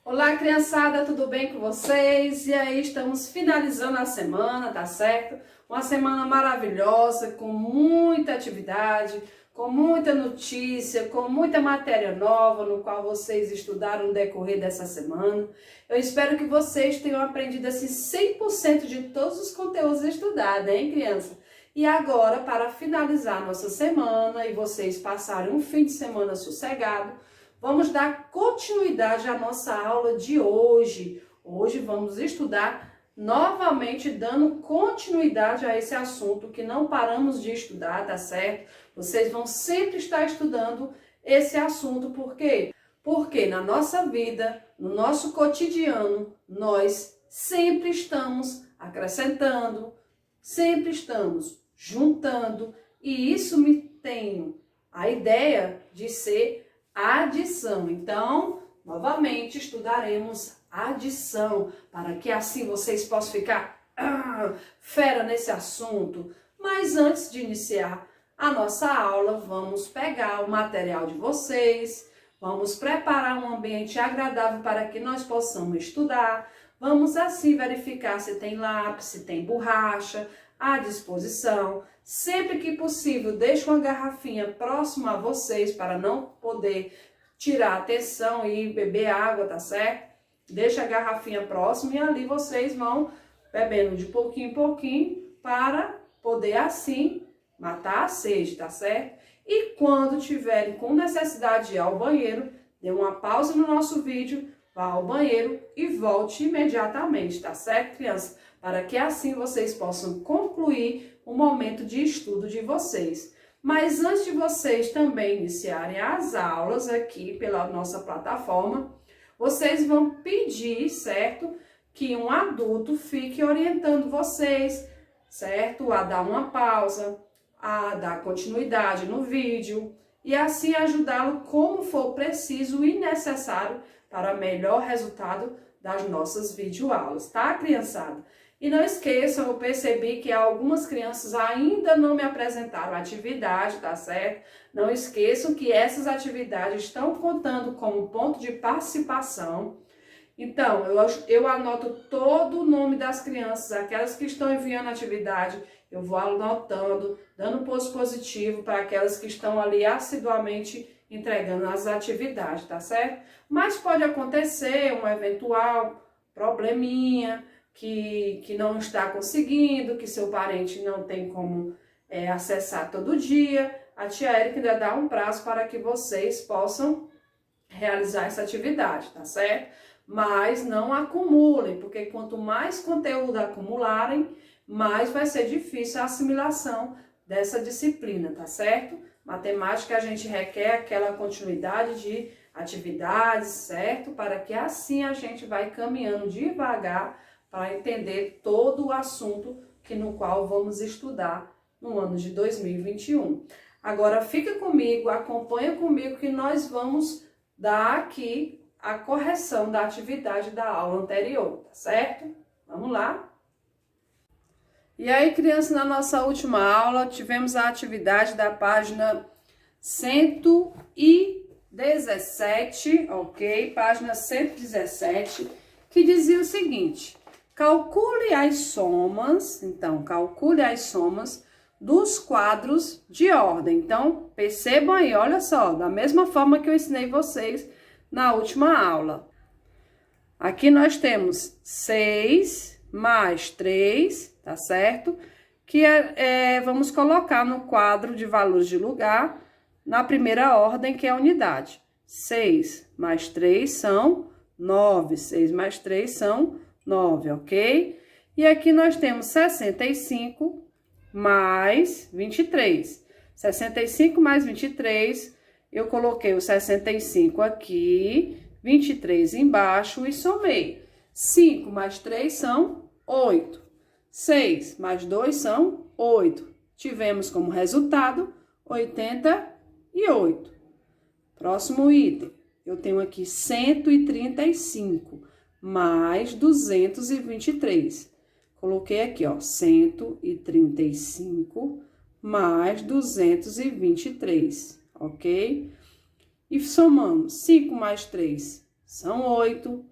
Olá, criançada, tudo bem com vocês? E aí, estamos finalizando a semana, tá certo? Uma semana maravilhosa, com muita atividade, com muita notícia, com muita matéria nova, no qual vocês estudaram no decorrer dessa semana. Eu espero que vocês tenham aprendido assim 100% de todos os conteúdos estudados, hein, criança? E agora, para finalizar nossa semana e vocês passarem um fim de semana sossegado, vamos dar continuidade à nossa aula de hoje. Hoje vamos estudar novamente, dando continuidade a esse assunto que não paramos de estudar, tá certo? Vocês vão sempre estar estudando esse assunto, por quê? Porque na nossa vida, no nosso cotidiano, nós sempre estamos acrescentando, sempre estamos juntando, e isso me tem a ideia de ser adição. Então, novamente estudaremos adição, para que assim vocês possam ficar fera nesse assunto. Mas antes de iniciar a nossa aula, vamos pegar o material de vocês, vamos preparar um ambiente agradável para que nós possamos estudar. Vamos assim verificar se tem lápis, se tem borracha à disposição. Sempre que possível, deixe uma garrafinha próxima a vocês para não poder tirar a atenção e beber água, tá certo? Deixa a garrafinha próxima e ali vocês vão bebendo de pouquinho em pouquinho para poder assim matar a sede, tá certo? E quando tiverem com necessidade de ir ao banheiro, dê uma pausa no nosso vídeo, vá ao banheiro e volte imediatamente, tá certo, criança? Para que assim vocês possam concluir o momento de estudo de vocês. Mas antes de vocês também iniciarem as aulas aqui pela nossa plataforma, vocês vão pedir, certo, que um adulto fique orientando vocês, certo, a dar uma pausa, a dar continuidade no vídeo e assim ajudá-lo como for preciso e necessário para melhor resultado das nossas videoaulas, tá, criançada? E não esqueçam, eu percebi que algumas crianças ainda não me apresentaram a atividade, tá certo? Não esqueçam que essas atividades estão contando como ponto de participação. Então, eu anoto todo o nome das crianças, aquelas que estão enviando atividade, eu vou anotando, dando ponto positivo para aquelas que estão ali assiduamente entregando as atividades, tá certo? Mas pode acontecer um eventual probleminha, que não está conseguindo, que seu parente não tem como acessar todo dia. A tia Érica ainda dá um prazo para que vocês possam realizar essa atividade, tá certo? Mas não acumulem, porque quanto mais conteúdo acumularem, mais vai ser difícil a assimilação dessa disciplina, tá certo? Matemática a gente requer aquela continuidade de atividades, certo? Para que assim a gente vai caminhando devagar para entender todo o assunto no qual vamos estudar no ano de 2021. Agora fica comigo, acompanha comigo que nós vamos dar aqui a correção da atividade da aula anterior, tá certo? Vamos lá? E aí, crianças, na nossa última aula tivemos a atividade da página 117, ok? Página 117, que dizia o seguinte: calcule as somas, então, calcule as somas dos quadros de ordem. Então, percebam aí, olha só, da mesma forma que eu ensinei vocês na última aula. Aqui nós temos 6 mais 3, tá certo? Que vamos colocar no quadro de valores de lugar, na primeira ordem, que é a unidade. 6 mais 3 são 9, 6 mais 3 são 9, ok? E aqui nós temos 65 mais 23. 65 mais 23, eu coloquei o 65 aqui, 23 embaixo e somei. 5 mais 3 são 8. 6 mais 2 são 8. Tivemos como resultado 88. Próximo item, eu tenho aqui 135 mais 223. Coloquei aqui, ó, 135 mais 223, ok? E somamos 5 mais 3 são 8,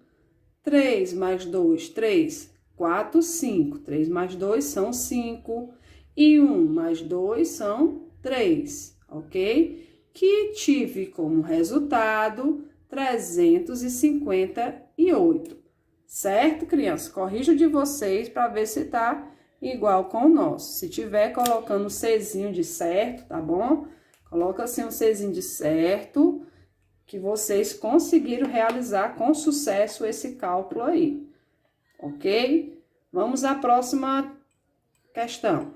3 mais 2, 3, 4, 5. 3 mais 2 são 5. E 1 mais 2 são 3, ok? Que tive como resultado 358. Certo, criança? Corrija de vocês para ver se tá igual com o nosso. Se tiver, colocando um Czinho de certo, tá bom? Coloca assim um Czinho de certo, que vocês conseguiram realizar com sucesso esse cálculo aí, ok? Vamos à próxima questão.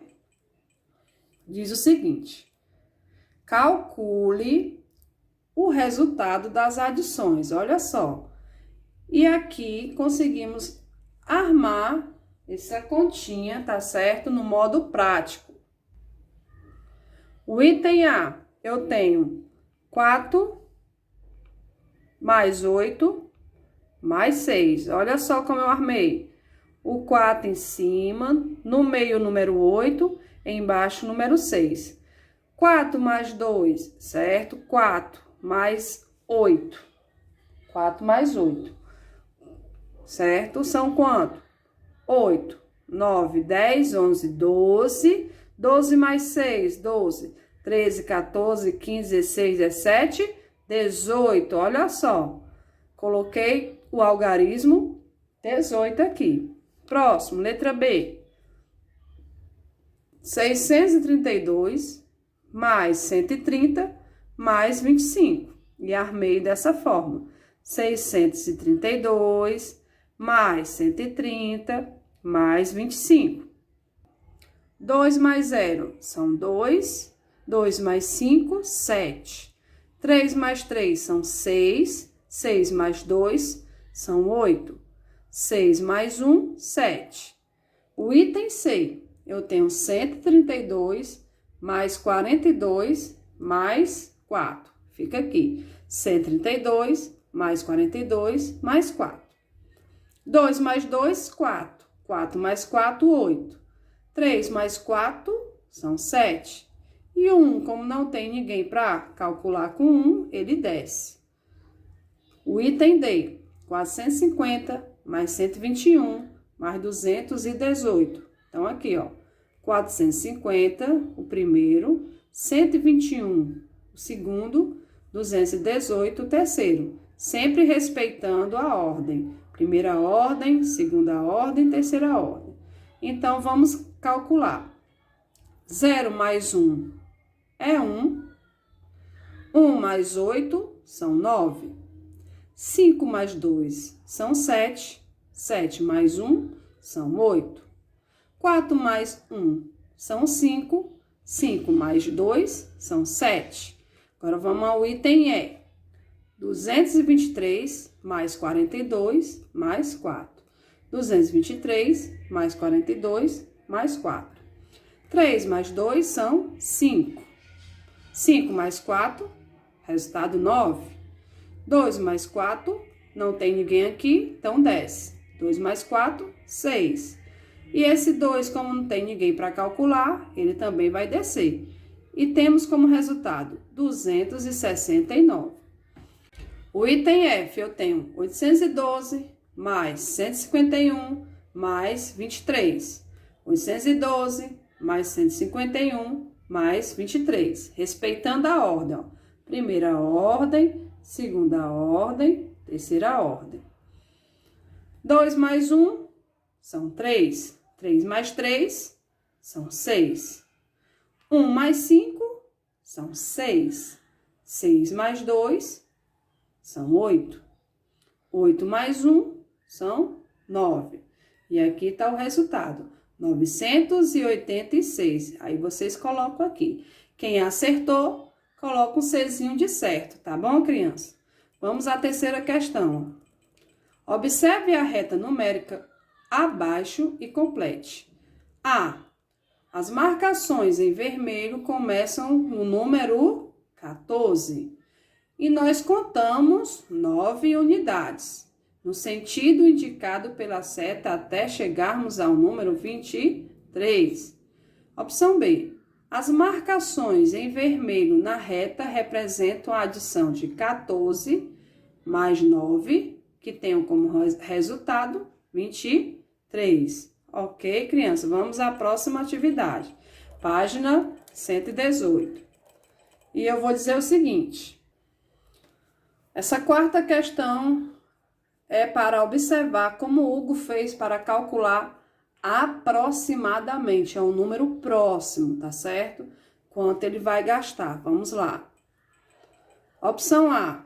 Diz o seguinte: calcule o resultado das adições, olha só. E aqui conseguimos armar essa continha, tá certo? No modo prático. O item A, eu tenho 4 mais 8 mais 6. Olha só como eu armei. O 4 em cima, no meio o número 8, embaixo o número 6. 4 mais 2, certo? 4 mais 8. 4 mais 8. Certo? São quanto? 8, 9, 10, 11, 12. 12 mais 6, 12. 13, 14, 15, 16, 17, 18. Olha só. Coloquei o algarismo 18 aqui. Próximo, letra B. 632 mais 130 mais 25. E armei dessa forma. 632 mais 130, mais 25. 2 mais 0 são 2. 2 mais 5, 7. 3 mais 3 são 6. 6 mais 2 são 8. 6 mais 1, 7. O item C, eu tenho 132 mais 42 mais 4. Fica aqui. 132 mais 42 mais 4. 2 mais 2, 4. 4 mais 4, 8. 3 mais 4 são 7. E 1, como não tem ninguém para calcular com 1, ele desce. O item D, 450 mais 121 mais 218. Então, aqui, ó, 450, o primeiro, 121, o segundo, 218, o terceiro. Sempre respeitando a ordem. Primeira ordem, segunda ordem, terceira ordem. Então, vamos calcular. 0 mais 1 é 1. 1 mais 8 são 9. 5 mais 2 são 7. 7 mais 1 são 8. 4 mais 1 são 5. 5 mais 2 são 7. Agora, vamos ao item E. 223 mais 42 mais 4. 223 mais 42 mais 4. 3 mais 2 são 5. 5 mais 4, resultado 9. 2 mais 4, não tem ninguém aqui, então desce. 2 mais 4, 6. E esse 2, como não tem ninguém para calcular, ele também vai descer. E temos como resultado 269. O item F, eu tenho 812 mais 151 mais 23. 812 mais 151 mais 23. Respeitando a ordem, ó. Primeira ordem, segunda ordem, terceira ordem. 2 mais 1 são 3. 3 mais 3 são 6. 1 mais 5 são 6. 6 mais 2 são 8. 8 mais 1 são 9. E aqui está o resultado, 986. Aí vocês colocam aqui. Quem acertou, coloca um Czinho de certo, tá bom, criança? Vamos à terceira questão. Observe a reta numérica abaixo e complete. A. As marcações em vermelho começam no número 14. E nós contamos 9 unidades, no sentido indicado pela seta até chegarmos ao número 23. Opção B. As marcações em vermelho na reta representam a adição de 14 mais 9 que tenham como resultado 23. Ok, criança? Vamos à próxima atividade. Página 118. E eu vou dizer o seguinte. Essa quarta questão é para observar como o Hugo fez para calcular aproximadamente. É um número próximo, tá certo? Quanto ele vai gastar. Vamos lá. Opção A.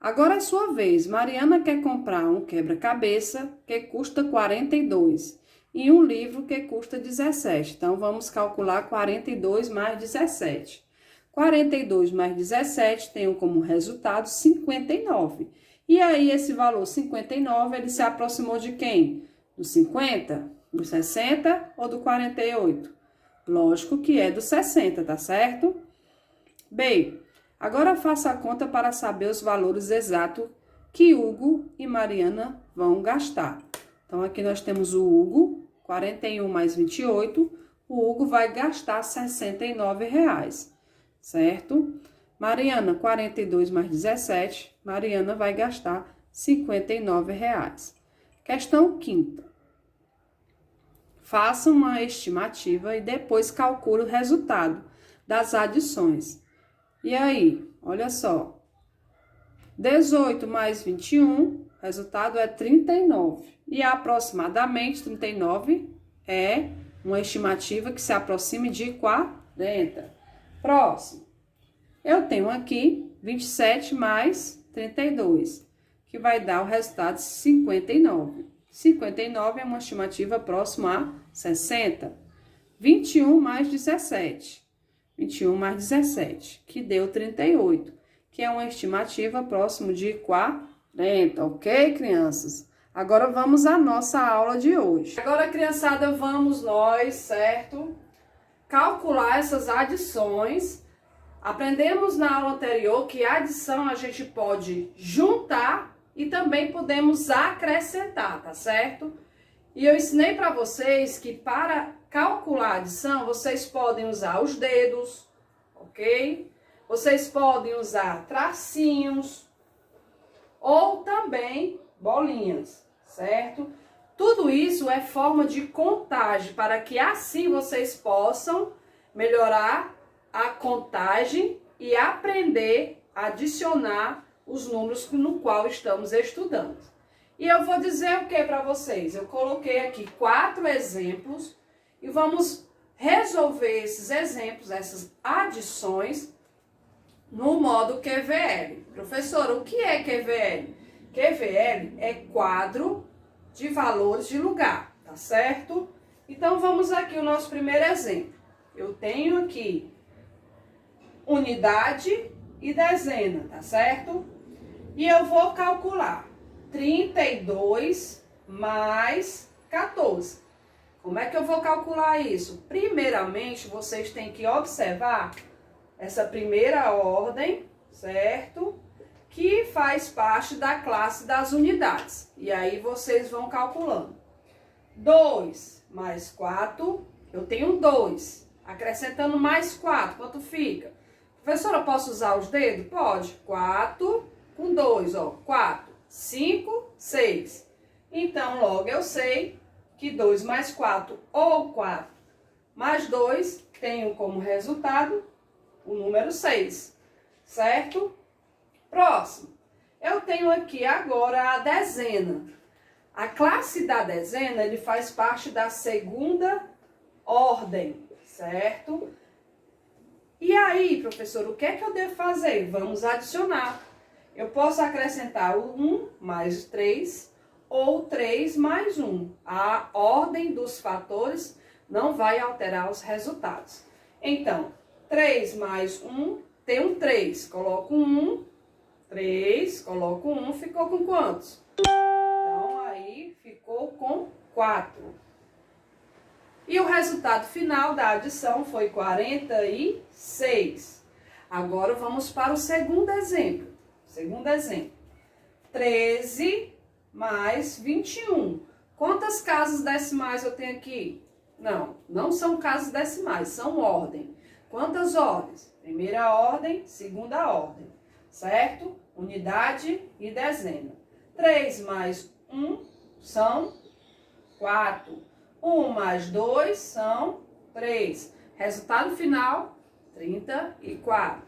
Agora é sua vez. Mariana quer comprar um quebra-cabeça que custa 42 e um livro que custa 17. Então, vamos calcular 42 mais 17. 42 mais 17 tem como resultado 59. E aí, esse valor 59, ele se aproximou de quem? Do 50, do 60 ou do 48? Lógico que é do 60, tá certo? B. Agora faça a conta para saber os valores exatos que Hugo e Mariana vão gastar. Então, aqui nós temos o Hugo, 41 mais 28, o Hugo vai gastar R$ 69,00, certo? Mariana, 42 mais 17, Mariana vai gastar R$ 59,00. Questão quinta. Faça uma estimativa e depois calcule o resultado das adições. E aí, olha só, 18 mais 21, resultado é 39. E aproximadamente 39 é uma estimativa que se aproxime de 40. Próximo. Eu tenho aqui 27 mais 32, que vai dar o resultado 59. 59 é uma estimativa próxima a 60. 21 mais 17. 21 mais 17, que deu 38, que é uma estimativa próximo de 40, ok, crianças? Agora vamos à nossa aula de hoje. Agora, criançada, vamos nós, certo? Calcular essas adições. Aprendemos na aula anterior que a adição a gente pode juntar e também podemos acrescentar, tá certo? E eu ensinei para vocês que para calcular a adição, vocês podem usar os dedos, ok? Vocês podem usar tracinhos ou também bolinhas, certo? Tudo isso é forma de contagem, para que assim vocês possam melhorar a contagem e aprender a adicionar os números no qual estamos estudando. E eu vou dizer o que para vocês? Eu coloquei aqui 4 exemplos e vamos resolver esses exemplos, essas adições, no modo QVL. Professora, o que é QVL? QVL é quadro de valores de lugar, tá certo? Então, vamos aqui o nosso primeiro exemplo. Eu tenho aqui unidade e dezena, tá certo? E eu vou calcular 32 mais 14. Como é que eu vou calcular isso? Primeiramente, vocês têm que observar essa primeira ordem, certo? Que faz parte da classe das unidades. E aí, vocês vão calculando. 2 mais 4, eu tenho 2. Acrescentando mais 4, quanto fica? Professora, posso usar os dedos? Pode. 4 com 2, ó. 4, 5, 6. Então, logo eu sei que 2 mais 4, ou 4 mais 2, tenho como resultado o número 6, certo? Próximo. Eu tenho aqui agora a dezena. A classe da dezena, ele faz parte da segunda ordem, certo? E aí, professor, o que é que eu devo fazer? Vamos adicionar. Eu posso acrescentar o 1 mais 3 ou 3 mais 1. A ordem dos fatores não vai alterar os resultados. Então, 3 mais 1 tem um 3. Coloco um 1, 3, coloco 1, ficou com quantos? Então, aí ficou com 4. E o resultado final da adição foi 46. Agora, vamos para o segundo exemplo. Segundo exemplo. 13 mais 21. Quantas casas decimais eu tenho aqui? Não, não são casas decimais, são ordem. Quantas ordens? Primeira ordem, segunda ordem, certo? Unidade e dezena. 3 mais 1 são 4. 1 mais 2 são 3. Resultado final, 34.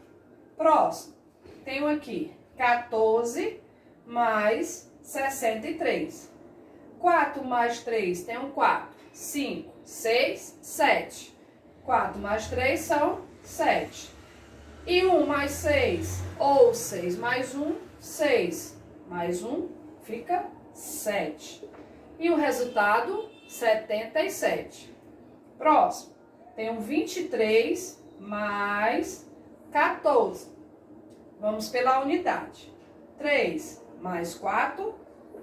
Próximo, tenho aqui 14 mais 63. 4 mais 3, tenho 4. 5, 6, 7. 4 mais 3 são 7. E 1 mais 6, ou 6 mais 1, 6 mais 1 fica 7. E o resultado, 77. Próximo, tenho 23 mais 14. Vamos pela unidade. 3 mais 4,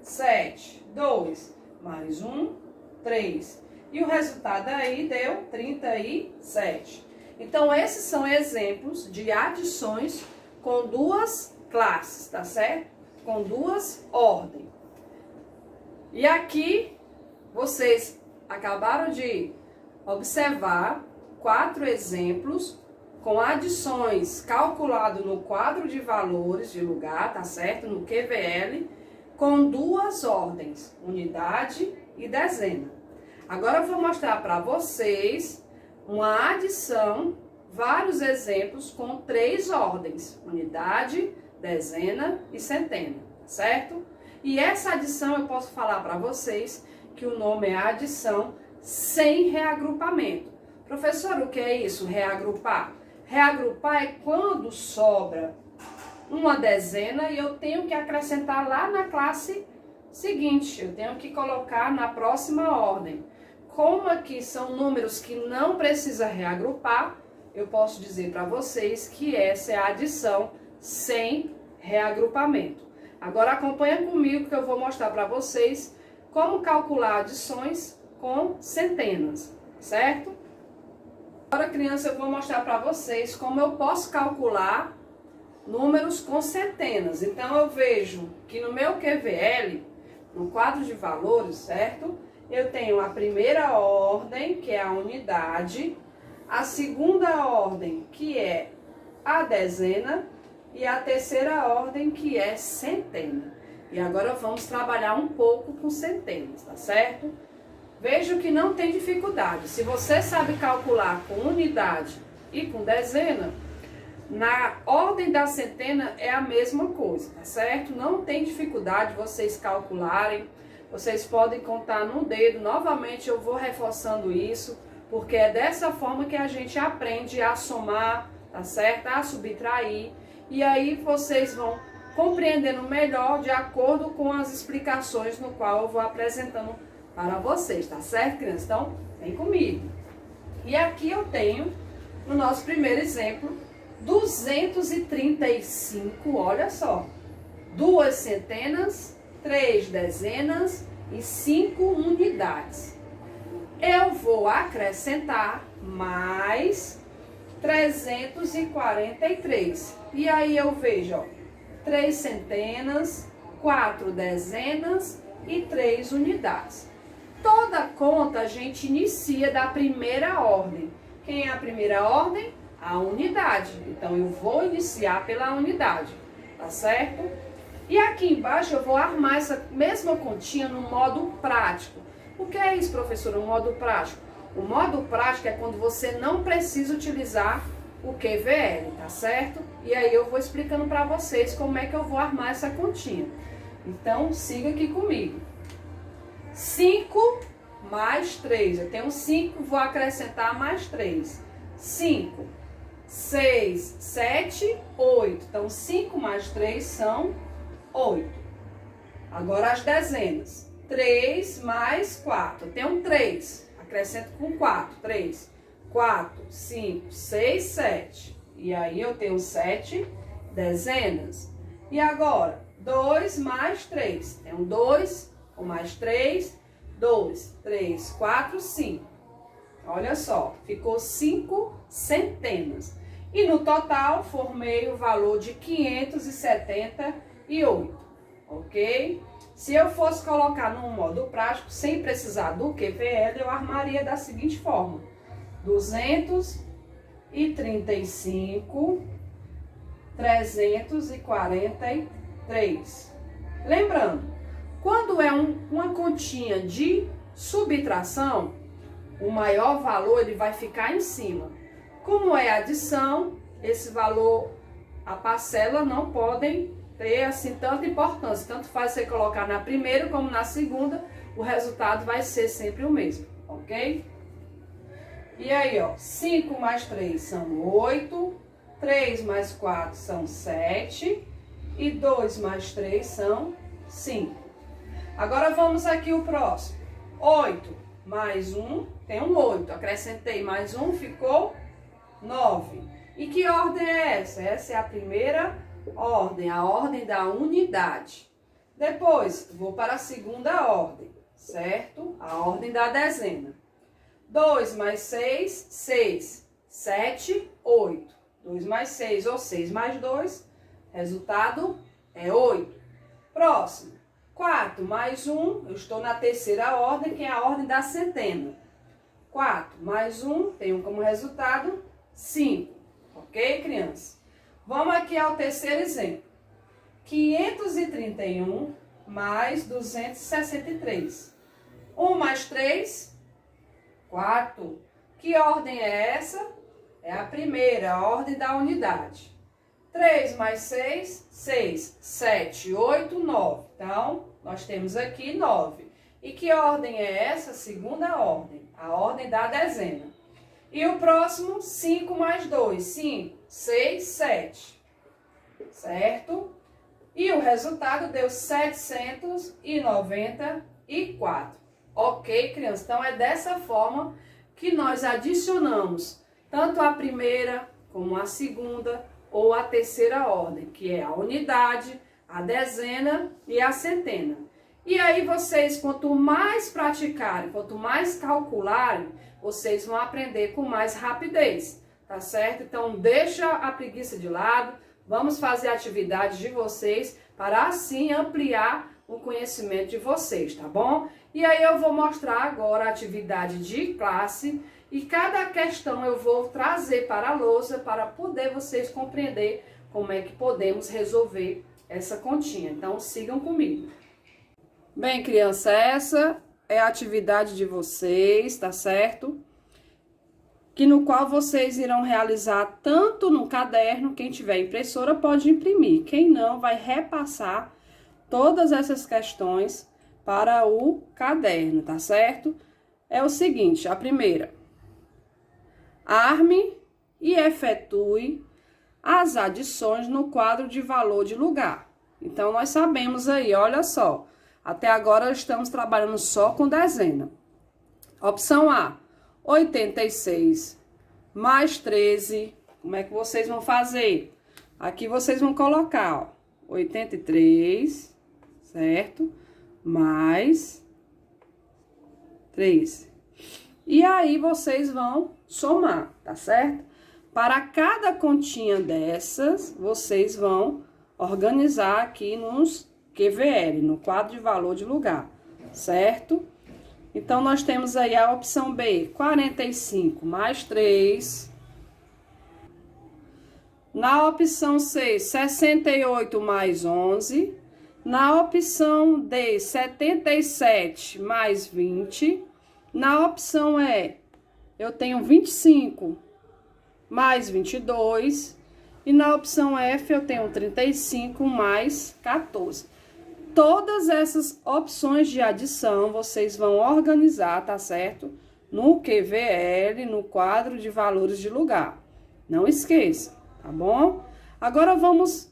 7. 2 mais 1, 3. E o resultado aí deu 37. Então, esses são exemplos de adições com duas classes, tá certo? Com duas ordens. E aqui, vocês acabaram de observar 4 exemplos com adições calculado no quadro de valores de lugar, tá certo? No QVL, com duas ordens, unidade e dezena. Agora eu vou mostrar para vocês uma adição, vários exemplos com 3 ordens, unidade, dezena e centena, certo? E essa adição eu posso falar para vocês que o nome é adição sem reagrupamento. Professor, o que é isso, reagrupar? Reagrupar é quando sobra uma dezena e eu tenho que acrescentar lá na classe seguinte, eu tenho que colocar na próxima ordem. Como aqui são números que não precisa reagrupar, eu posso dizer para vocês que essa é a adição sem reagrupamento. Agora acompanha comigo que eu vou mostrar para vocês como calcular adições com centenas, certo? Agora, criança, eu vou mostrar para vocês como eu posso calcular números com centenas. Então, eu vejo que no meu QVL, no quadro de valores, certo? Eu tenho a primeira ordem, que é a unidade, a segunda ordem, que é a dezena, e a terceira ordem, que é centena. E agora vamos trabalhar um pouco com centenas, tá certo? Vejo que não tem dificuldade. Se você sabe calcular com unidade e com dezena, na ordem da centena é a mesma coisa, tá certo? Não tem dificuldade vocês calcularem. Vocês podem contar no dedo. Novamente eu vou reforçando isso, porque é dessa forma que a gente aprende a somar, tá certo? A subtrair. E aí vocês vão compreendendo melhor de acordo com as explicações no qual eu vou apresentando para vocês, tá certo, crianças? Então, vem comigo. E aqui eu tenho, no nosso primeiro exemplo, 235, olha só, 2 centenas, 3 dezenas e 5 unidades. Eu vou acrescentar mais 343. E aí eu vejo, ó, 3 centenas, 4 dezenas e 3 unidades. Toda conta a gente inicia da primeira ordem. Quem é a primeira ordem? A unidade. Então, eu vou iniciar pela unidade, tá certo? E aqui embaixo eu vou armar essa mesma continha no modo prático. O que é isso, professora? O modo prático? O modo prático é quando você não precisa utilizar o QVL, tá certo? E aí eu vou explicando para vocês como é que eu vou armar essa continha. Então, siga aqui comigo. 5 mais 3. Eu tenho 5, vou acrescentar mais 3. 5, 6, 7, 8. Então, 5 mais 3 são 8. Agora as dezenas. 3 mais 4. Eu tenho 3. Acrescento com 4. 3, 4, 5, 6, 7. E aí eu tenho 7 dezenas. E agora, 2 mais 3. Tenho 2 com mais 3, 2, 3, 4, 5. Olha só, ficou 5 centenas. E no total, formei o valor de 578, ok? Se eu fosse colocar num modo prático, sem precisar do QVL, eu armaria da seguinte forma. 235, 343. Lembrando Quando é uma continha de subtração, o maior valor ele vai ficar em cima. Como é adição, esse valor, a parcela não podem ter assim tanta importância. Tanto faz você colocar na primeira como na segunda, o resultado vai ser sempre o mesmo, ok? E aí, ó, 5 mais 3 são 8, 3 mais 4 são 7 e 2 mais 3 são 5. Agora vamos aqui o próximo. 8 mais 1, tem um 8, acrescentei mais 1, ficou 9. E que ordem é essa? Essa é a primeira ordem, a ordem da unidade. Depois, vou para a segunda ordem, certo? A ordem da dezena. 2 mais 6, 6. 7, 8. 2 mais 6 ou 6 mais 2, resultado é 8. Próximo. 4 mais 1, eu estou na terceira ordem, que é a ordem da centena. 4 mais 1, tenho como resultado 5. Ok, criança? Vamos aqui ao terceiro exemplo. 531 mais 263. 1 mais 3, 4. Que ordem é essa? É a primeira, a ordem da unidade. 3 mais 6, 6. 7, 8, 9. Então, nós temos aqui 9. E que ordem é essa? Segunda ordem, a ordem da dezena. E o próximo, 5 mais 2, 5, 6, 7. Certo? E o resultado deu 794. Ok, criança? Então, é dessa forma que nós adicionamos tanto a primeira como a segunda ou a terceira ordem, que é a unidade, a dezena e a centena. E aí vocês, quanto mais praticarem, quanto mais calcularem, vocês vão aprender com mais rapidez, tá certo? Então, deixa a preguiça de lado, vamos fazer a atividade de vocês para assim ampliar o conhecimento de vocês, tá bom? E aí eu vou mostrar agora a atividade de classe e cada questão eu vou trazer para a lousa para poder vocês compreender como é que podemos resolver essa continha. Então, sigam comigo. Bem, criança, essa é a atividade de vocês, tá certo? Que no qual vocês irão realizar tanto no caderno, quem tiver impressora pode imprimir, quem não vai repassar todas essas questões para o caderno, tá certo? É o seguinte, a primeira: arme e efetue as adições no quadro de valor de lugar. Então, nós sabemos aí, olha só, até agora estamos trabalhando só com dezena. Opção A, 86 mais 13, como é que vocês vão fazer? Aqui vocês vão colocar, ó, 83, certo? Mais 13. E aí vocês vão somar, tá certo? Para cada continha dessas, vocês vão organizar aqui nos QVL, no quadro de valor de lugar, certo? Então, nós temos aí a opção B, 45 mais 3. Na opção C, 68 mais 11. Na opção D, 77 mais 20. Na opção E, eu tenho 25 mais 22. E na opção F, eu tenho 35 mais 14. Todas essas opções de adição, vocês vão organizar, tá certo? No QVL, no quadro de valores de lugar. Não esqueça, tá bom? Agora, vamos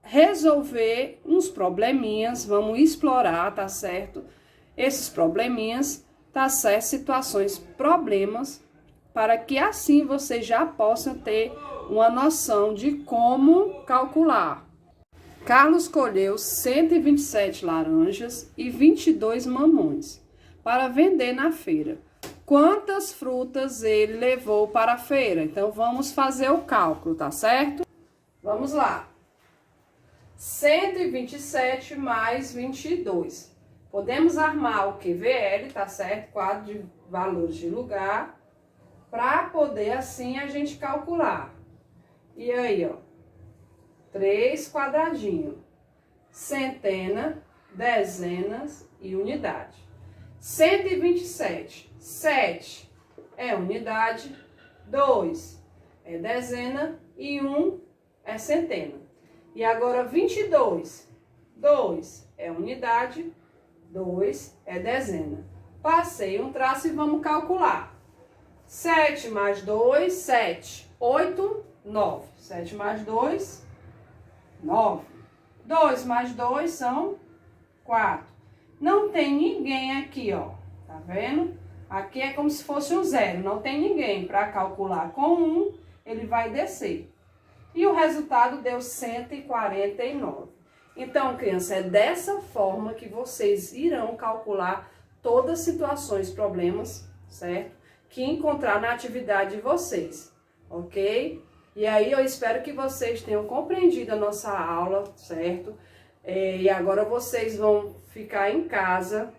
resolver uns probleminhas, vamos explorar, tá certo? Esses probleminhas, tá certo? Situações, problemas, para que assim vocês já possam ter uma noção de como calcular. Carlos colheu 127 laranjas e 22 mamões para vender na feira. Quantas frutas ele levou para a feira? Então, vamos fazer o cálculo, tá certo? Vamos lá. 127 mais 22. Podemos armar o QVL, tá certo? Quadro de valores de lugar, para poder assim a gente calcular. E aí, ó. 3 quadradinho, centena dezenas e unidade. 127, 7 é unidade, 2 é dezena e 1 é centena. E agora 22, 2 é unidade, 2 é dezena. Passei um traço e vamos calcular. 7 mais 2, 7, 8, 9. 7 mais 2, 9. 2 mais 2 são 4. Não tem ninguém aqui, ó. Tá vendo? Aqui é como se fosse um zero. Não tem ninguém. Para calcular com 1, ele vai descer. E o resultado deu 149. Então, criança, é dessa forma que vocês irão calcular todas as situações, problemas, certo? Que encontrar na atividade de vocês, ok? E aí eu espero que vocês tenham compreendido a nossa aula, certo? E agora vocês vão ficar em casa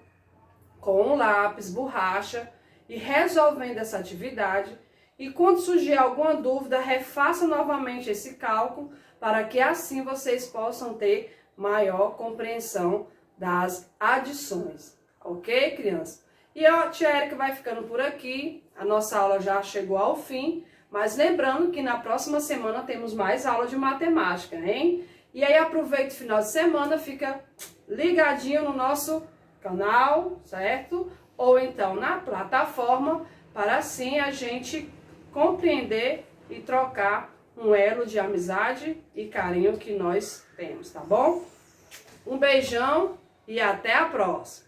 com um lápis, borracha e resolvendo essa atividade. E quando surgir alguma dúvida, refaça novamente esse cálculo para que assim vocês possam ter maior compreensão das adições. Ok, criança? E a tia Érica vai ficando por aqui. A nossa aula já chegou ao fim. Mas lembrando que na próxima semana temos mais aula de matemática, hein? E aí aproveita o final de semana, fica ligadinho no nosso canal, certo? Ou então na plataforma, para assim a gente compreender e trocar um elo de amizade e carinho que nós temos, tá bom? Um beijão e até a próxima!